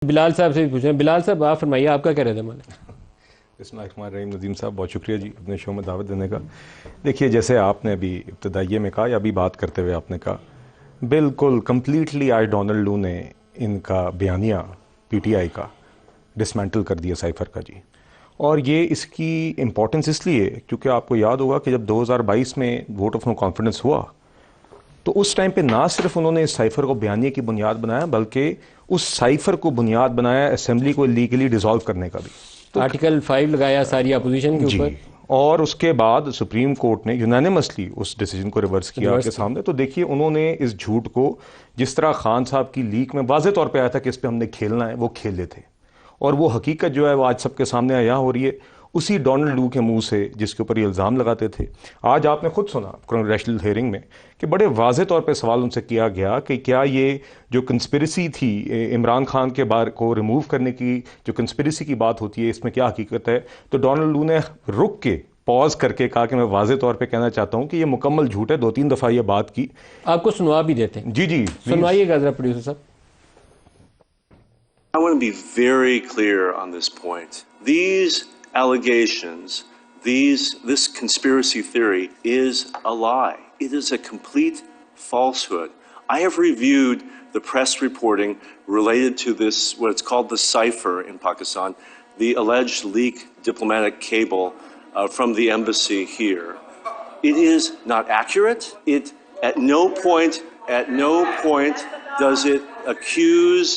بلال صاحب سے بھی پوچھیں. بلال صاحب آپ فرمائیے, آپ کا کیا رد عمل ہے؟ بسم اللہ الرحمن الرحیم. ندیم صاحب بہت شکریہ جی اپنے شو میں دعوت دینے کا. دیکھیے جیسے آپ نے ابھی ابتدائیے میں کہا یا ابھی بات کرتے ہوئے آپ نے کہا, بالکل کمپلیٹلی آج ڈونلڈ لو نے ان کا بیانیہ پی ٹی آئی کا ڈسمینٹل کر دیا سائفر کا جی. اور یہ اس کی امپورٹنس اس لیے کیونکہ آپ کو یاد ہوگا کہ جب 2022 میں ووٹ آف نو کانفیڈنس ہوا تو اس ٹائم پہ نہ صرف انہوں نے اس سائفر کو بیانیے کی بنیاد بنایا بلکہ اس سائفر کو بنیاد بنایا اسمبلی کو لیگلی ڈیزالو کرنے کا بھی. آرٹیکل 5 لگایا ساری اپوزیشن کے اوپر. اور اس کے بعد سپریم کورٹ نے یونانیمسلی اس ڈیسیجن کو ریورس کیا آپ کے سامنے. تو دیکھیے انہوں نے اس جھوٹ کو جس طرح خان صاحب کی لیک میں واضح طور پہ آیا تھا کہ اس پہ ہم نے کھیلنا ہے, وہ کھیلے تھے. اور وہ حقیقت جو ہے وہ آج سب کے سامنے عیاں ہو رہی ہے اسی ڈونلڈ لو کے منہ سے جس کے اوپر یہ الزام لگاتے تھے. آج آپ نے خود سنا کانگریشنل ہیئرنگ میں کہ بڑے واضح طور پہ سوال ان سے کیا گیا کہ کیا یہ جو کنسپریسی تھی عمران خان کے بار کو ریموو کرنے کی, جو کنسپریسی کی بات ہوتی ہے, اس میں کیا حقیقت ہے. تو ڈونلڈ لو نے رک کے پاز کر کے کہا کہ میں واضح طور پہ کہنا چاہتا ہوں کہ یہ مکمل جھوٹ ہے. 2-3 دفعہ یہ بات کی. آپ کو سنوا بھی دیتے ہیں. جی سنوائیے گا ذرا پروڈیوسر صاحب. I want to be very clear on this point. These allegations, this conspiracy theory is a lie. It is a complete falsehood. I have reviewed the press reporting related to this, what it's called the cipher in Pakistan, the alleged leaked diplomatic cable from the embassy here. It is not accurate. It at no point does it accuse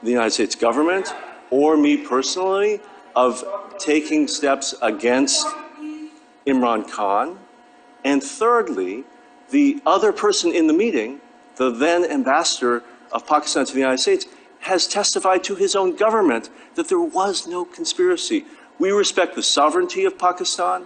the United States government or me personally of taking steps against Imran Khan. And thirdly, the other person in the meeting, the then ambassador of Pakistan to the United States, has testified to his own government that there was no conspiracy. We respect the sovereignty of Pakistan.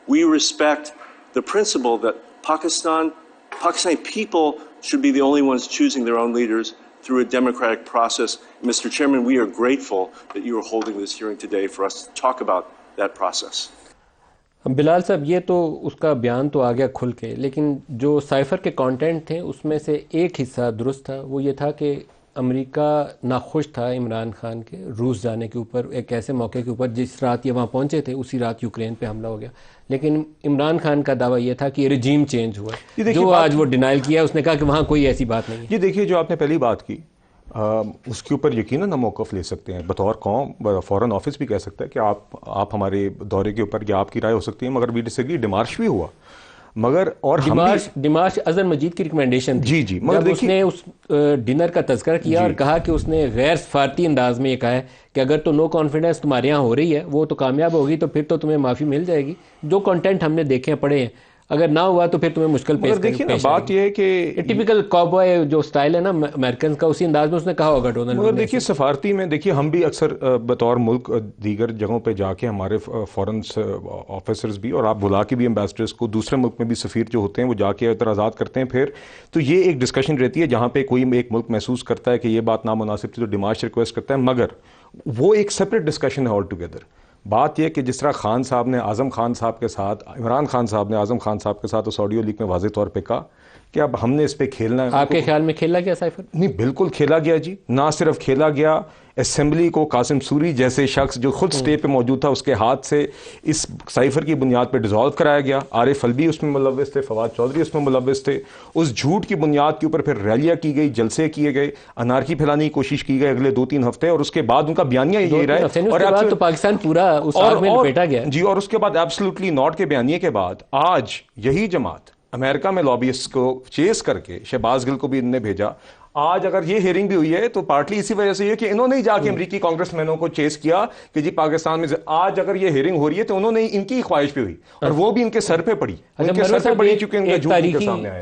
We respect the principle that Pakistani people should be the only ones choosing their own leaders through a democratic process. Mr. Chairman, we are grateful that you are holding this hearing today for us to talk about that process. بلال صاحب یہ تو اس کا بیان تو آ گیا کھل کے, لیکن جو سائفر کے کانٹینٹ تھے اس میں سے ایک حصہ درست تھا. وہ یہ تھا کہ امریکہ ناخوش تھا عمران خان کے روس جانے کے اوپر, ایک ایسے موقع کے اوپر جس رات یہ وہاں پہنچے تھے اسی رات یوکرین پہ حملہ ہو گیا. لیکن عمران خان کا دعویٰ یہ تھا کہ یہ رجیم چینج ہوا, جو آج وہ ڈینائل کیا. اس نے کہا کہ وہاں کوئی ایسی بات نہیں ہے. یہ دیکھیے جو آپ نے پہلی بات کی اس کے اوپر یقیناً ہم موقف لے سکتے ہیں بطور قوم. فورن آفس بھی کہہ سکتا ہے کہ آپ ہمارے دورے کے اوپر یا آپ کی رائے ہو سکتی ہے, مگر وی ڈس ایگری. ڈیمارش بھی ہوا مگر اور ڈیمارش اظہر مجید کی ریکمنڈیشن تھی. جی مگر اس نے اس ڈنر کا تذکرہ کیا اور کہا کہ اس نے غیر سفارتی انداز میں یہ کہا ہے کہ اگر تو نو کانفیڈنس تمہارے یہاں ہو رہی ہے وہ تو کامیاب ہوگی تو پھر تو تمہیں معافی مل جائے گی. جو کنٹینٹ ہم نے دیکھے ہیں پڑھے ہیں, اگر نہ ہوا تو پھر تمہیں مشکل پیش دیکھیے نا. بات یہ ہے کہ ٹپیکل کاؤبوائے جو سٹائل ہے نا امریکنز کا, اسی انداز میں اس نے کہا ہوگا ڈونلڈ. مگر دیکھیے سفارتی میں دیکھیے ہم بھی اکثر بطور ملک دیگر جگہوں پہ جا کے ہمارے فورن آفیسرز بھی, اور آپ بلا کے بھی امبیسڈرز کو, دوسرے ملک میں بھی سفیر جو ہوتے ہیں وہ جا کے اعتراضات کرتے ہیں. پھر تو یہ ایک ڈسکشن رہتی ہے جہاں پہ کوئی ایک ملک محسوس کرتا ہے کہ یہ بات نامناسب تھی تو ڈیمارش ریکویسٹ کرتا ہے, مگر وہ ایک سپریٹ ڈسکشن ہے آل ٹوگیدر. بات یہ کہ جس طرح خان صاحب نے اعظم خان صاحب کے ساتھ, عمران خان صاحب نے اعظم خان صاحب کے ساتھ اس آڈیو لیک میں واضح طور پہ کہا کہ اب ہم نے اس پہ کھیلنا ہے. آپ کے خیال میں کھیلا گیا سائفر؟ نہیں, بالکل کھیلا گیا جی. نہ صرف کھیلا گیا, اسمبلی کو قاسم سوری جیسے شخص جو خود اسٹے پہ موجود تھا اس کے ہاتھ سے اس سائفر کی بنیاد پہ ڈیزالو کرایا گیا. عارف الوی اس میں ملوث تھے, فواد چودھری اس میں ملوث تھے. اس جھوٹ کی بنیاد کے اوپر پھر ریلیاں کی گئی, جلسے کیے گئے, انارکی پھیلانے کی کوشش کی گئی اگلے 2-3 ہفتے, اور اس کے بعد ان کا بیانیہ یہی رہا ہے. اور تو پاکستان پورا اس آگ میں لپیٹا گیا جی. اور اس کے بعد ایبسلیوٹلی ناٹ کے بیانیے کے بعد آج یہی جماعت امریکہ میں لابیسٹ کو چیز کر کے شہباز گل کو بھی انہوں نے بھیجا. آج اگر یہ ہیئرنگ بھی ہوئی ہے تو پارٹلی اسی وجہ سے یہ کہ انہوں نے جا کے امریکی کانگریس مینوں کو چیز کیا کہ جی پاکستان میں آج اگر یہ ہیئرنگ ہو رہی ہے تو انہوں نے ان کی خواہش پہ ہوئی اور وہ بھی ان کے سر پہ پڑی, ان کے سر پہ پڑی چونکہ ان کا جھوٹ ان کے سامنے آیا.